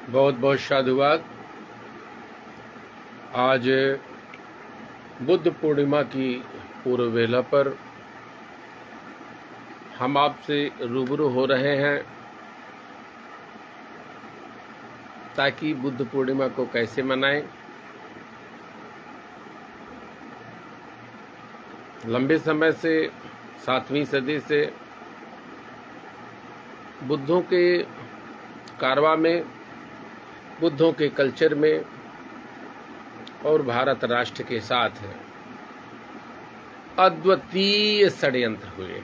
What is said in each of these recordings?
बहुत बहुत साधुवाद। आज बुद्ध पूर्णिमा की पूर्व वेला पर हम आपसे रूबरू हो रहे हैं ताकि बुद्ध पूर्णिमा को कैसे मनाएं। लंबे समय से 7वीं सदी से बुद्धों के कारवा में, बुद्धों के कल्चर में और भारत राष्ट्र के साथ अद्वितीय षड्यंत्र हुए।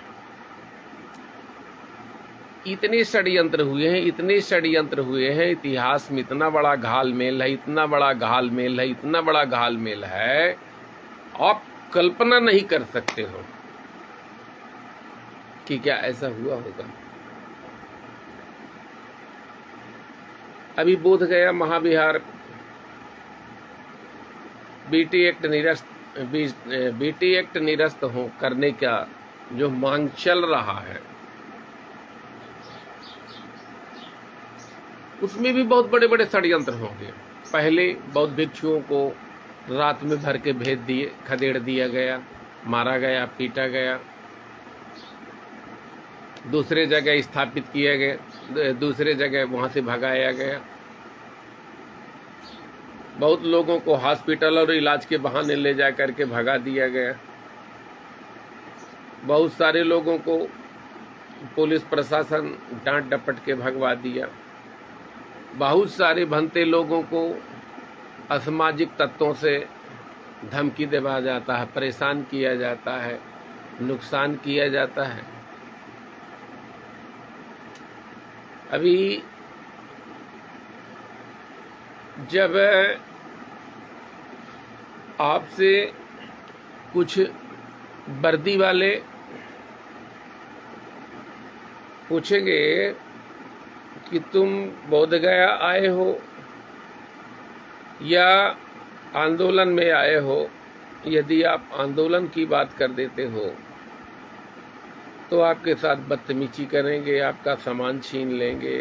इतने षड्यंत्र हुए हैं, इतिहास में इतना बड़ा घालमेल है, इतना बड़ा घालमेल है, आप कल्पना नहीं कर सकते हो कि क्या ऐसा हुआ होगा। अभी बोध गया महाविहार बीटी एक्ट निरस्त हो करने का जो मांग चल रहा है, उसमें भी बहुत बड़े बड़े षड्यंत्र होंगे। पहले बौद्ध भिक्षुओं को रात में भर के खदेड़ दिया गया, मारा गया, पीटा गया। दूसरे जगह स्थापित किया गया, दूसरे जगह वहां से भगाया गया। बहुत लोगों को हॉस्पिटल और इलाज के बहाने ले जा करके भगा दिया गया। बहुत सारे लोगों को पुलिस प्रशासन डांट डपट के भगवा दिया। बहुत सारे भंते लोगों को असामाजिक तत्वों से धमकी देवा जाता है, परेशान किया जाता है, नुकसान किया जाता है। अभी जब आपसे कुछ वर्दी वाले पूछेंगे कि तुम बोधगया आए हो या आंदोलन में आए हो, यदि आप आंदोलन की बात कर देते हो तो आपके साथ बदतमीजी करेंगे, आपका सामान छीन लेंगे,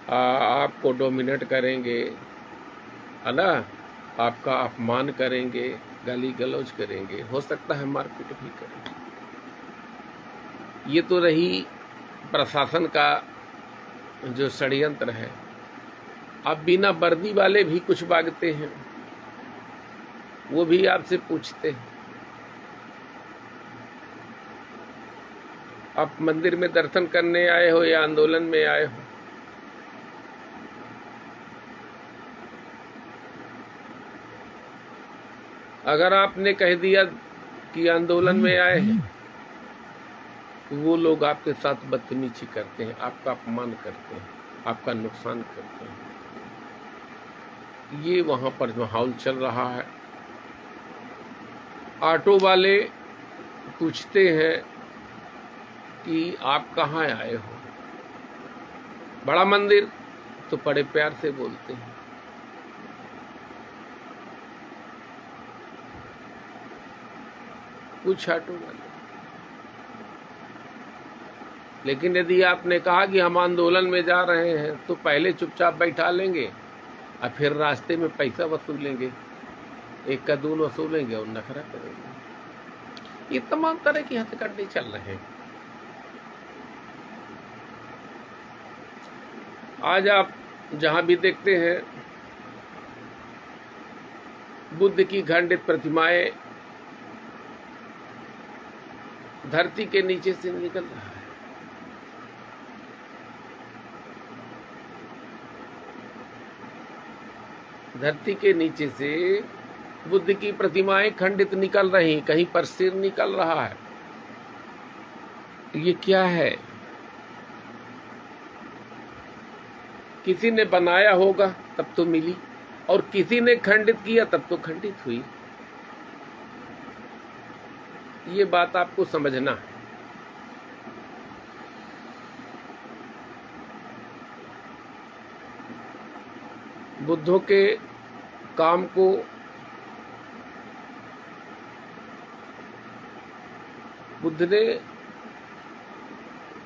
आपको डोमिनेट करेंगे, है ना, आपका अपमान करेंगे, गाली गलौज करेंगे, हो सकता है मारपीट भी करेंगे। ये तो रही प्रशासन का जो षड्यंत्र है। अब बिना वर्दी वाले भी कुछ भागते हैं, वो भी आपसे पूछते हैं आप मंदिर में दर्शन करने आए हो या आंदोलन में आए हो। अगर आपने कह दिया कि आंदोलन में आए हैं, तो वो लोग आपके साथ बदतमीजी करते हैं, आपका अपमान करते हैं, आपका नुकसान करते हैं। ये वहां पर माहौल चल रहा है। ऑटो वाले पूछते हैं कि आप कहाँ आए हो। बड़ा मंदिर तो बड़े प्यार से बोलते हैं। कुछ ऑटो वाले, लेकिन यदि आपने कहा कि हम आंदोलन में जा रहे हैं तो पहले चुपचाप बैठा लेंगे और फिर रास्ते में पैसा वसूलेंगे, एक का दून वसूलेंगे और नखरा करेंगे। ये तमाम तरह की हथकंडे चल रहे हैं। आज आप जहां भी देखते हैं बुद्ध की खंडित प्रतिमाएं धरती के नीचे से निकल रहा है। धरती के नीचे से बुद्ध की प्रतिमाएं खंडित निकल रही, कहीं पर सिर निकल रहा है। ये क्या है? किसी ने बनाया होगा तब तो मिली, और किसी ने खंडित किया तब तो खंडित हुई। ये बात आपको समझना है। बुद्धों के काम को बुद्ध ने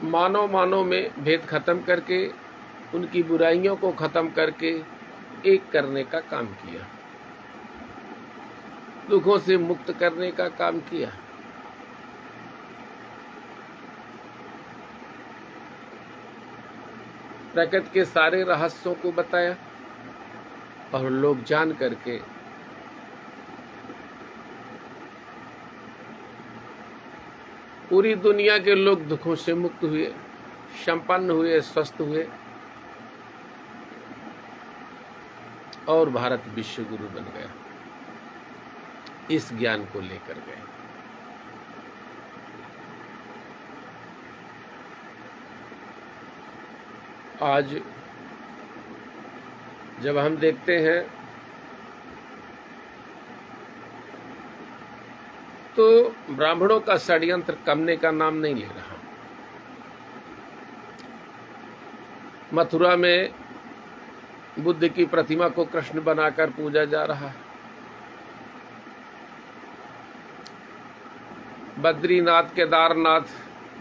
मानव में भेद खत्म करके उनकी बुराइयों को खत्म करके एक करने का काम किया, दुखों से मुक्त करने का काम किया। प्रकृति के सारे रहस्यों को बताया और लोग जान करके पूरी दुनिया के लोग दुखों से मुक्त हुए, संपन्न हुए, स्वस्थ हुए और भारत विश्व गुरु बन गया। इस ज्ञान को लेकर गए। आज जब हम देखते हैं तो ब्राह्मणों का षड्यंत्र कमने का नाम नहीं ले रहा। मथुरा में बुद्ध की प्रतिमा को कृष्ण बनाकर पूजा जा रहा है। बद्रीनाथ, केदारनाथ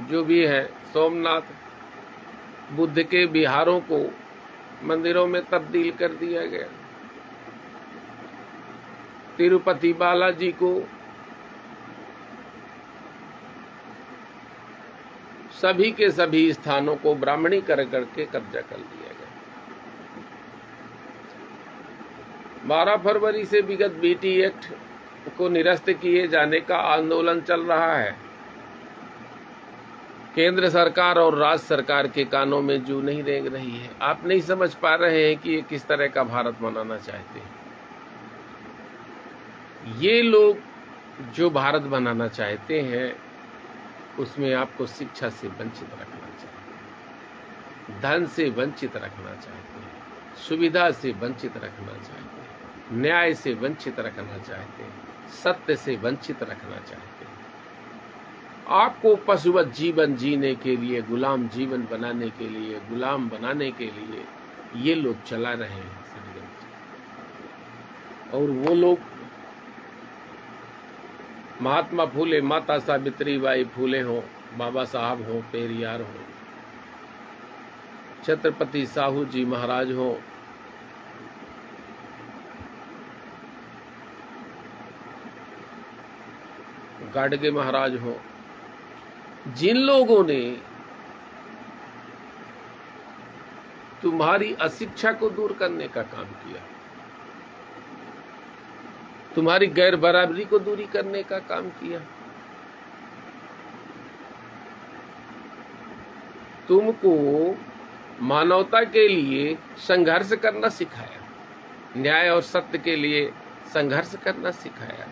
जो भी है, सोमनाथ, बुद्ध के विहारों को मंदिरों में तब्दील कर दिया गया। तिरुपति बालाजी को सभी के सभी स्थानों को ब्राह्मणीकरण करके कब्जा कर लिया गया। 12 फरवरी से विगत बीटी एक्ट को निरस्त किए जाने का आंदोलन चल रहा है। केंद्र सरकार और राज्य सरकार के कानों में जू नहीं रेंग रही है। आप नहीं समझ पा रहे हैं कि ये किस तरह का भारत बनाना चाहते हैं। ये लोग जो भारत बनाना चाहते हैं उसमें आपको शिक्षा से वंचित रखना चाहते हैं, धन से वंचित रखना चाहते हैं, सुविधा से वंचित रखना चाहते हैं, न्याय से वंचित रखना चाहते हैं, सत्य से वंचित रखना चाहते हैं। आपको पशुवत जीवन जीने के लिए, गुलाम जीवन बनाने के लिए, गुलाम बनाने के लिए ये लोग चला रहे हैं षड्यंत्र। और वो लोग महात्मा फूले, माता सावित्रीबाई फूले हो, बाबा साहब हो, पेरियार हो, छत्रपति साहू जी महाराज हो, गाडगे महाराज हो, जिन लोगों ने तुम्हारी अशिक्षा को दूर करने का काम किया, तुम्हारी गैर बराबरी को दूरी करने का काम किया, तुमको मानवता के लिए संघर्ष करना सिखाया, न्याय और सत्य के लिए संघर्ष करना सिखाया।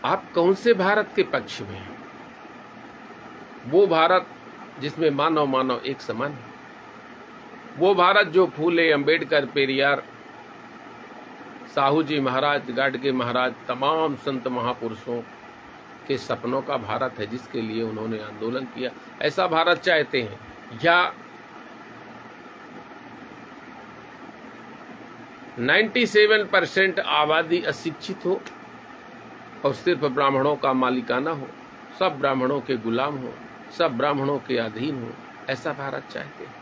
आप कौन से भारत के पक्ष में हैं? वो भारत जिसमें मानव मानव एक समान है, वो भारत जो फूले, अंबेडकर, पेरियार, साहू जी महाराज, गाडगे महाराज, तमाम संत महापुरुषों के सपनों का भारत है, जिसके लिए उन्होंने आंदोलन किया। ऐसा भारत चाहते हैं या 97% आबादी अशिक्षित हो और सिर्फ ब्राह्मणों का मालिकाना हो, सब ब्राह्मणों के गुलाम हो, सब ब्राह्मणों के अधीन हो, ऐसा भारत चाहते हैं?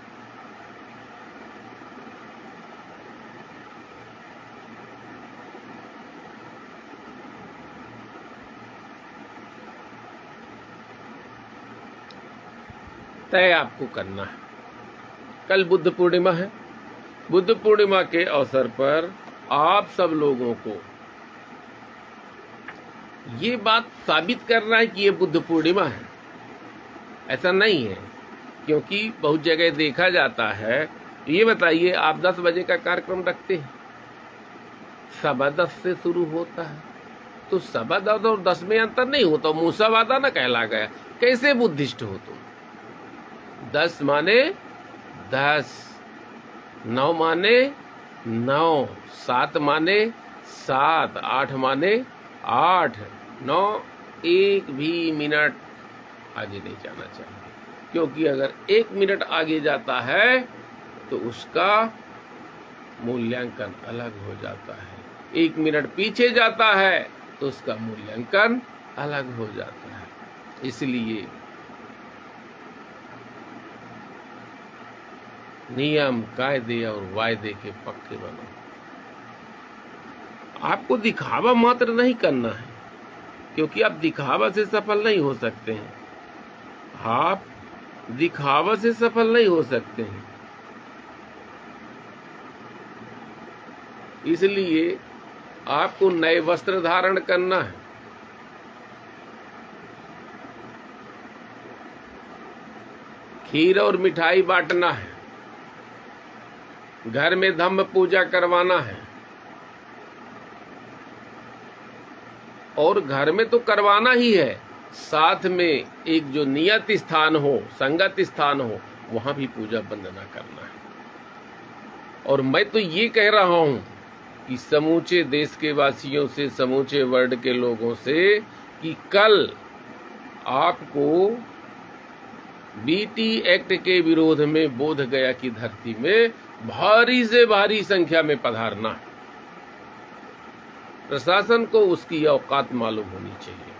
तय आपको करना है। कल बुद्ध पूर्णिमा है। बुद्ध पूर्णिमा के अवसर पर आप सब लोगों को ये बात साबित करना है कि ये बुद्ध पूर्णिमा है। ऐसा नहीं है, क्योंकि बहुत जगह देखा जाता है। ये बताइए, आप 10 बजे का कार्यक्रम रखते हैं, 10:15 से शुरू होता है, तो 10:15 और 10 में अंतर नहीं होता, मूसावादा न कहला गया। कैसे बुद्धिस्ट हो तुम? 10 माने 10, 9 माने 9, 7 माने 7, 8 माने 8, 9 एक भी मिनट आगे नहीं जाना चाहिए, क्योंकि अगर 1 मिनट आगे जाता है तो उसका मूल्यांकन अलग हो जाता है। 1 मिनट पीछे जाता है तो उसका मूल्यांकन अलग हो जाता है। इसलिए नियम, कायदे और वायदे के पक्के बनो। आपको दिखावा मात्र नहीं करना है, क्योंकि आप दिखावा से सफल नहीं हो सकते हैं। आप दिखावा से सफल नहीं हो सकते हैं। इसलिए आपको नए वस्त्र धारण करना है, खीर और मिठाई बांटना है, घर में धम्म पूजा करवाना है, और घर में तो करवाना ही है, साथ में एक जो नियत स्थान हो, संगत स्थान हो, वहां भी पूजा वंदना करना है। और मैं तो ये कह रहा हूं कि समूचे देश के वासियों से, समूचे वर्ल्ड के लोगों से, कि कल आपको बीटी एक्ट के विरोध में बोध गया की धरती में भारी से भारी संख्या में पधारना है। प्रशासन को उसकी औकात मालूम होनी चाहिए।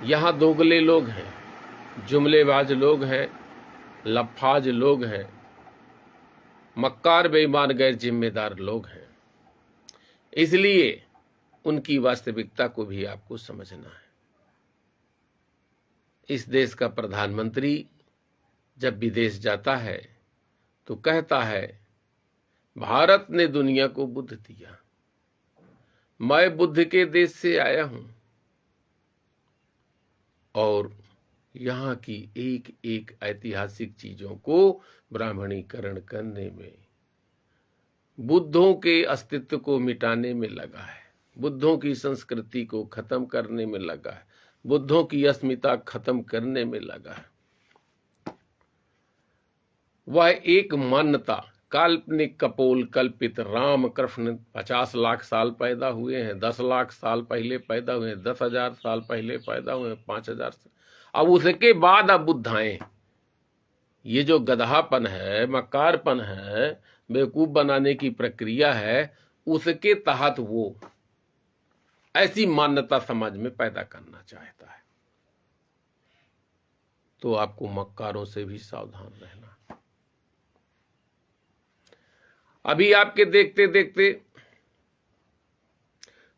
यहां दोगले लोग हैं, जुमलेबाज लोग हैं, लफाज लोग हैं, मक्कार बेईमान गैर जिम्मेदार लोग हैं। इसलिए उनकी वास्तविकता को भी आपको समझना है। इस देश का प्रधानमंत्री जब विदेश जाता है तो कहता है, भारत ने दुनिया को बुद्ध दिया, मैं बुद्ध के देश से आया हूं, और यहां की एक एक ऐतिहासिक चीजों को ब्राह्मणीकरण करने में, बुद्धों के अस्तित्व को मिटाने में लगा है, बुद्धों की संस्कृति को खत्म करने में लगा है, बुद्धों की अस्मिता खत्म करने में लगा है। वह एक मान्यता, काल्पनिक कपोल कल्पित राम कृष्ण 50 लाख साल पैदा हुए हैं, 10 लाख साल पहले पैदा हुए हैं, 10,000 साल पहले पैदा हुए हैं, 5,000 साल, अब उसके बाद अब बुद्ध आए। ये जो गधापन है, मक्कारपन है, बेवकूफ बनाने की प्रक्रिया है, उसके तहत वो ऐसी मान्यता समाज में पैदा करना चाहता है। तो आपको मक्कारों से भी सावधान रहना। अभी आपके देखते देखते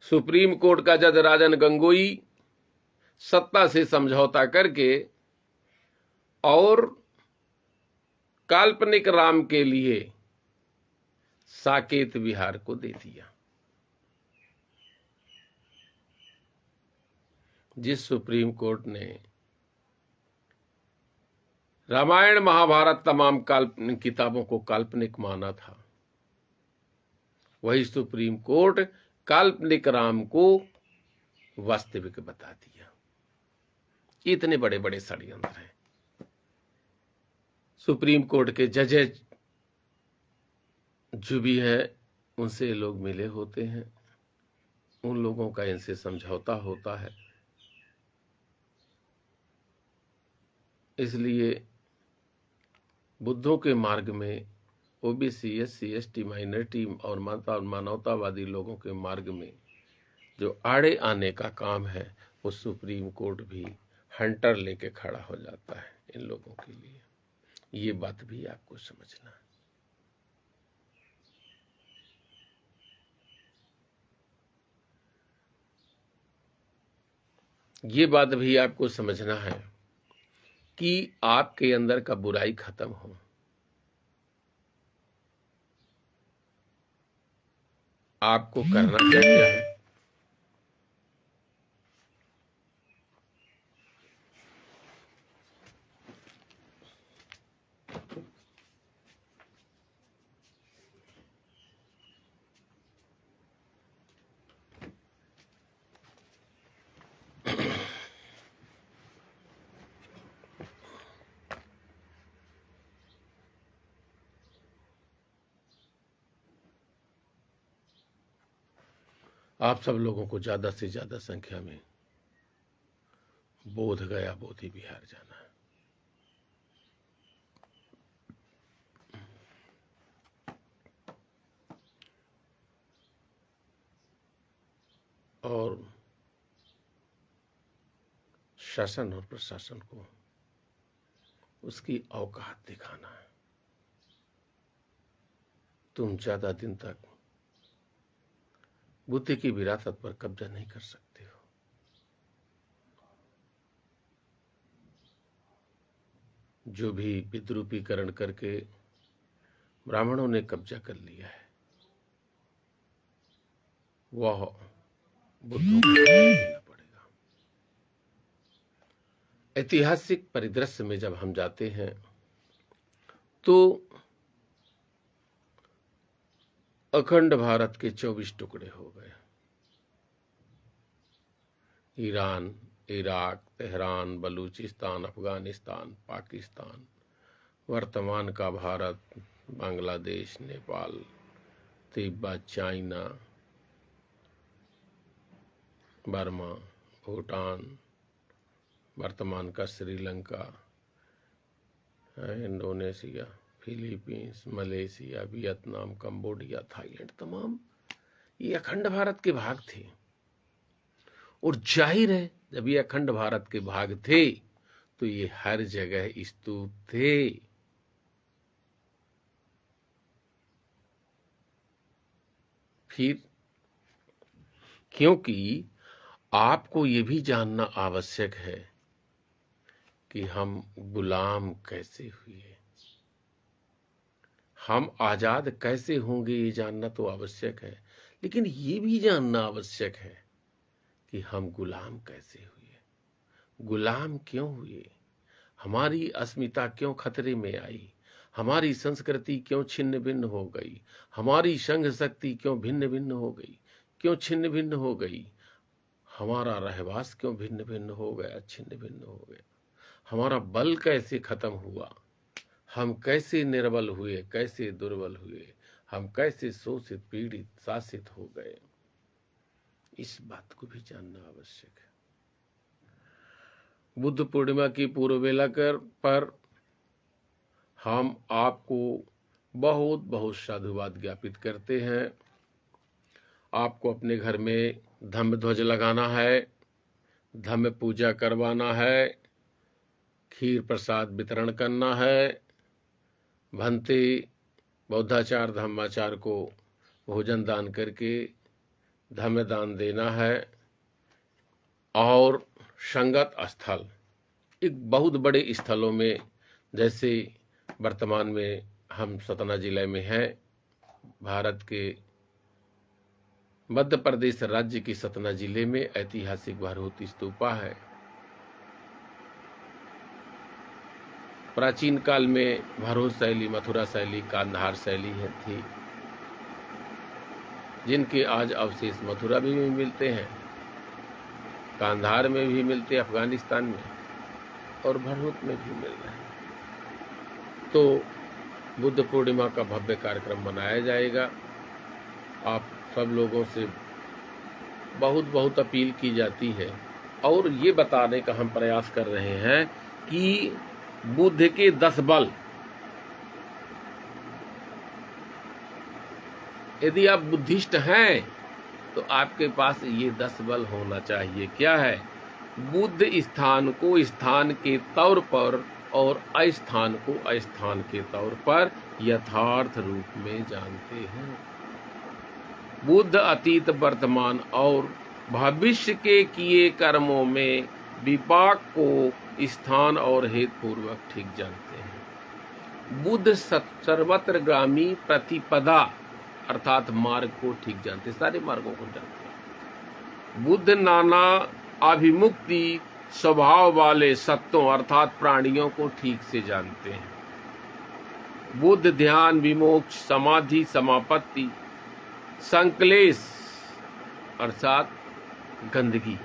सुप्रीम कोर्ट का जज राजन गोगोई सत्ता से समझौता करके और काल्पनिक राम के लिए साकेत विहार को दे दिया। जिस सुप्रीम कोर्ट ने रामायण महाभारत तमाम काल्पनिक किताबों को काल्पनिक माना था, वही सुप्रीम कोर्ट काल्पनिक राम को वास्तविक बता दिया। इतने बड़े बड़े षड्यंत्र हैं। सुप्रीम कोर्ट के जजेज जो भी है, उनसे लोग मिले होते हैं, उन लोगों का इनसे समझौता होता है। इसलिए बुद्धों के मार्ग में ओबीसी, एससी, एसटी, माइनॉरिटी और मानवतावादी लोगों के मार्ग में जो आड़े आने का काम है, वो सुप्रीम कोर्ट भी हंटर लेके खड़ा हो जाता है इन लोगों के लिए। ये बात भी आपको समझना है। ये बात भी आपको समझना है कि आपके अंदर का बुराई खत्म हो। आपको करना क्या है? आप सब लोगों को ज्यादा से ज्यादा संख्या में बोध गया बोधि विहार जाना है। और शासन और प्रशासन को उसकी औकात दिखाना है। तुम ज्यादा दिन तक बुद्ध की विरासत पर कब्जा नहीं कर सकते हो। जो भी विद्रूपीकरण करके ब्राह्मणों ने कब्जा कर लिया है, वह बुद्धों को देना पड़ेगा। ऐतिहासिक परिदृश्य में जब हम जाते हैं तो अखंड भारत के 24 टुकड़े हो गए। Iran, Iraq, Tehran, Balochistan, Afghanistan, Pakistan, वर्तमान का भारत, बांग्लादेश, नेपाल, तिब्बत, चाइना, बर्मा, भूटान, वर्तमान का Sri Lanka, Indonesia, Philippines, Malaysia, Vietnam, Cambodia, Thailand, तमाम ये अखंड भारत के भाग थे। और जाहिर है जब ये अखंड भारत के भाग थे तो ये हर जगह स्तूप थे। फिर क्योंकि आपको ये भी जानना आवश्यक है कि हम गुलाम कैसे हुए, हम आजाद कैसे होंगे, ये जानना तो आवश्यक है, लेकिन ये भी जानना आवश्यक है कि हम गुलाम कैसे हुए, गुलाम क्यों हुए, हमारी अस्मिता क्यों खतरे में आई, हमारी संस्कृति क्यों छिन्न भिन्न हो गई, हमारी संघ शक्ति क्यों भिन्न भिन्न हो गई, क्यों छिन्न भिन्न हो गई, हमारा रहवास क्यों भिन्न भिन्न हो गया, छिन्न भिन्न हो गया, हमारा बल कैसे खत्म हुआ, हम कैसे निर्बल हुए, कैसे दुर्बल हुए, हम कैसे शोषित, पीड़ित, शासित हो गए, इस बात को भी जानना आवश्यक है। बुद्ध पूर्णिमा की पूर्व बेला पर हम आपको बहुत बहुत साधुवाद ज्ञापित करते हैं। आपको अपने घर में धम्म ध्वज लगाना है, धम्म पूजा करवाना है, खीर प्रसाद वितरण करना है, भंते बौद्धाचार धम्माचार को भोजन दान करके धम्म दान देना है। और संगत स्थल, एक बहुत बड़े स्थलों में, जैसे वर्तमान में हम सतना जिले में हैं, भारत के मध्य प्रदेश राज्य की सतना जिले में ऐतिहासिक भारहोती स्तूपा है। प्राचीन काल में भरोट शैली, मथुरा शैली, कांधार शैली थी, जिनके आज अवशेष मथुरा में भी मिलते हैं, कांधार में भी मिलते, अफगानिस्तान में, और भरोट में भी मिल रहे हैं। तो बुद्ध पूर्णिमा का भव्य कार्यक्रम मनाया जाएगा। आप सब लोगों से बहुत बहुत अपील की जाती है और ये बताने का हम प्रयास कर रहे हैं कि बुद्ध के 10 बल, यदि आप बुद्धिस्ट हैं तो आपके पास ये 10 बल होना चाहिए। क्या है? बुद्ध स्थान को स्थान के तौर पर और अस्थान को अस्थान के तौर पर यथार्थ रूप में जानते हैं। बुद्ध अतीत, वर्तमान और भविष्य के किए कर्मों में विपाक को स्थान और हेतु पूर्वक ठीक जानते हैं। बुद्ध सर्वत्रगामी प्रतिपदा अर्थात मार्ग को ठीक जानते, सारे मार्गों को जानते हैं। बुद्ध नाना अभिमुक्ति स्वभाव वाले सत्यों अर्थात प्राणियों को ठीक से जानते हैं। बुद्ध ध्यान, विमोक्ष, समाधि, समापत्ति, संक्लेश अर्थात गंदगी,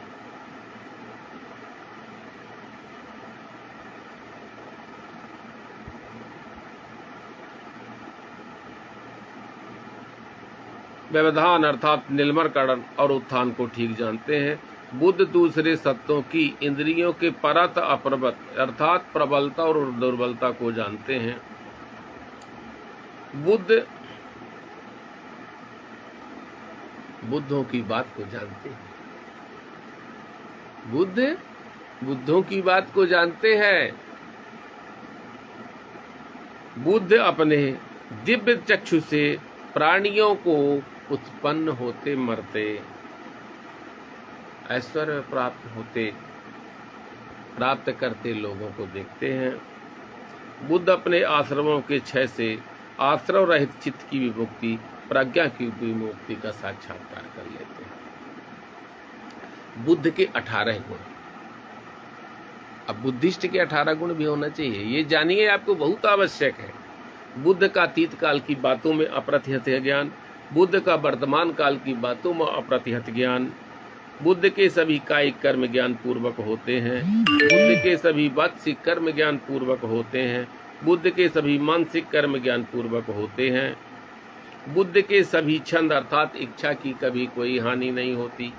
व्यवधान अर्थात निर्मलकरण और उत्थान को ठीक जानते हैं। बुद्ध दूसरे सत्यों की इंद्रियों के परत अप्रवत अर्थात प्रबलता और दुर्बलता को जानते हैं। बुद्ध बुद्धों की बात को जानते हैं। बुद्धों की बात को जानते हैं। बुद्ध अपने दिव्य चक्षु से प्राणियों को उत्पन्न होते मरते, ऐश्वर्य प्राप्त करते लोगों को देखते हैं। बुद्ध अपने आश्रमों के क्षय से आश्रम रहित चित्त की विमुक्ति, प्रज्ञा की विमुक्ति का साक्षात्कार कर लेते हैं। बुद्ध के 18 गुण। अब बुद्धिस्ट के 18 गुण भी होना चाहिए, ये जानिए, आपको बहुत आवश्यक है। बुद्ध का अतीत काल की बातों में अप्रतिहत ज्ञान, बुद्ध का वर्तमान काल की बातों में अप्रतिहत ज्ञान, बुद्ध के सभी कायिक कर्म ज्ञान पूर्वक होते हैं, बुद्ध के सभी वाचिक कर्म ज्ञान पूर्वक होते हैं, बुद्ध के सभी मानसिक कर्म ज्ञान पूर्वक होते हैं, बुद्ध के सभी छंद अर्थात इच्छा की कभी कोई हानि नहीं होती,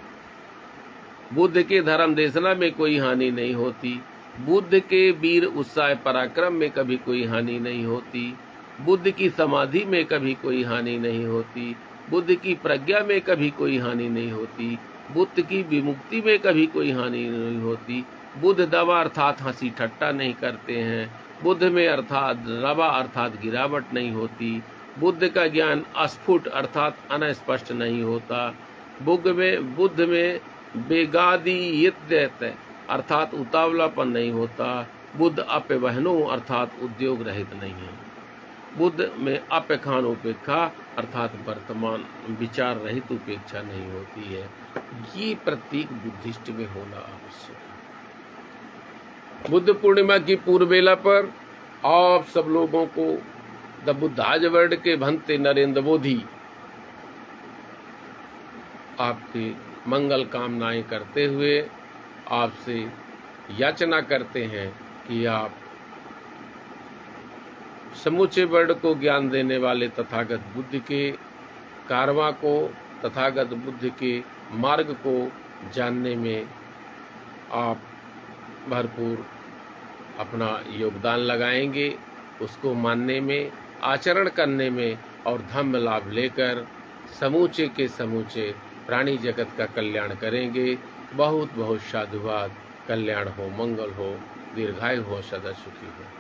बुद्ध के धर्म देशना में कोई हानि नहीं होती, बुद्ध के वीर उत्साह पराक्रम में कभी कोई हानि नहीं होती, बुद्ध की समाधि में कभी कोई हानि नहीं होती, बुद्ध की प्रज्ञा में कभी कोई हानि नहीं होती, बुद्ध की विमुक्ति में कभी कोई हानि नहीं होती, बुद्ध दवा अर्थात हंसी ठट्टा नहीं करते हैं, बुद्ध में अर्थात रवा अर्थात गिरावट नहीं होती, बुद्ध का ज्ञान अस्फुट अर्थात अनस्पष्ट नहीं होता, बुद्ध में बेगादियत अर्थात उतावलापन नहीं होता, बुद्ध अपवहनो अर्थात उद्योग रहित नहीं है, बुद्ध में अपेक्षान उपेक्षा अर्थात वर्तमान विचार रहित उपेक्षा नहीं होती है। ये प्रतीक बुद्धिस्ट में होना आवश्यक है। बुद्ध पूर्णिमा की पूर्व बेला पर आप सब लोगों को द बुद्धाज वर्ल्ड के भंते नरेंद्र मोदी आपकी मंगल कामनाएं करते हुए आपसे याचना करते हैं कि आप समूचे वर्ल्ड को ज्ञान देने वाले तथागत बुद्ध के कारवां को, तथागत बुद्ध के मार्ग को जानने में आप भरपूर अपना योगदान लगाएंगे, उसको मानने में, आचरण करने में और धम्म लाभ लेकर समूचे के समूचे प्राणी जगत का कल्याण करेंगे। बहुत बहुत साधुवाद। कल्याण हो, मंगल हो, दीर्घायु हो, सदा सुखी हो।